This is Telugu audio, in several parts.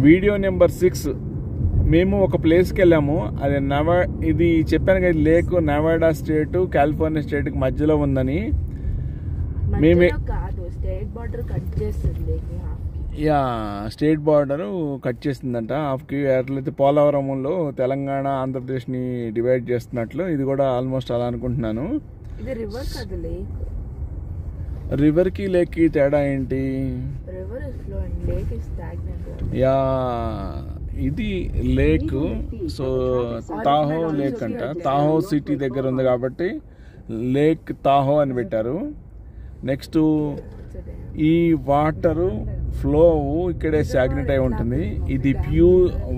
Video number 6. మేము ఒక ప్లేస్కి వెళ్ళాము. అది ఇది చెప్పాను కదా, లేక్ నెవాడా స్టేట్ కాలిఫోర్నియా స్టేట్కి మధ్యలో ఉందని. మేమే స్టేట్ బార్డర్ కట్ చేస్తుందంట హాఫ్కి. అట్లయితే పోలవరంలో తెలంగాణ ఆంధ్రప్రదేశ్ని డివైడ్ చేస్తున్నట్లు ఇది కూడా ఆల్మోస్ట్ అలా అనుకుంటున్నాను. రివర్కి లేక్కి తేడా ఏంటి? యా, ఇది లేక్. సో తాహో లేక్ అంట. తాహో సిటీ దగ్గర ఉంది కాబట్టి లేక్ తాహో అని పెట్టారు. నెక్స్ట్ ఈ వాటరు ఫ్లో ఇక్కడే స్టాగ్నెట్ అయి ఉంటుంది. ఇది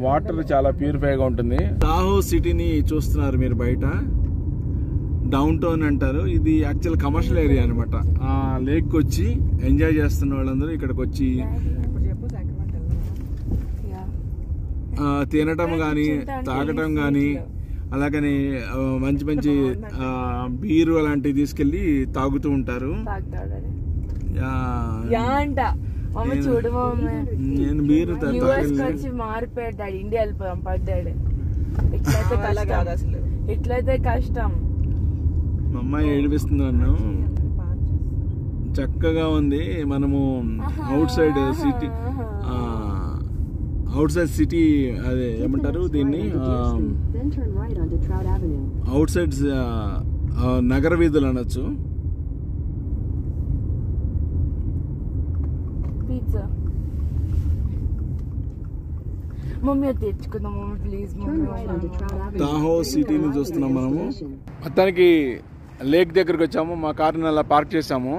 వాటర్ చాలా ప్యూరిఫైగా ఉంటుంది. తాహో సిటీని చూస్తున్నారు మీరు బయట. డౌన్ టౌన్ అంటారు. ఇది యాక్చువల్ కమర్షియల్ ఏరియా అనమాట. ఆ లేక్ వచ్చి ఎంజాయ్ చేస్తున్న వాళ్ళందరూ ఇక్కడికి వచ్చి తినటం కానీ తాగటం కానీ అలాగని మంచి మంచి బీరు అలాంటివి తీసుకెళ్ళి తాగుతూ ఉంటారు. నేను బీరు మారిపోయాడు, ఇండియా వెళ్ళిపోయాం పడ్డాడు. ఇట్లయితే కష్టం. మా అమ్మాయి ఏడిపిస్తుంది నన్ను. చక్కగా ఉంది. మనము అవుట్ సైడ్ సిటీ అదే ఏమంటారు దీన్ని, అవుట్ సైడ్ నగర వీధులు అనొచ్చు. తాహో సిటీని చూస్తున్నాం మనము. మొత్తానికి లేక్ దగ్గరకు వచ్చాము. మా కార్ని అలా పార్క్ చేసాము.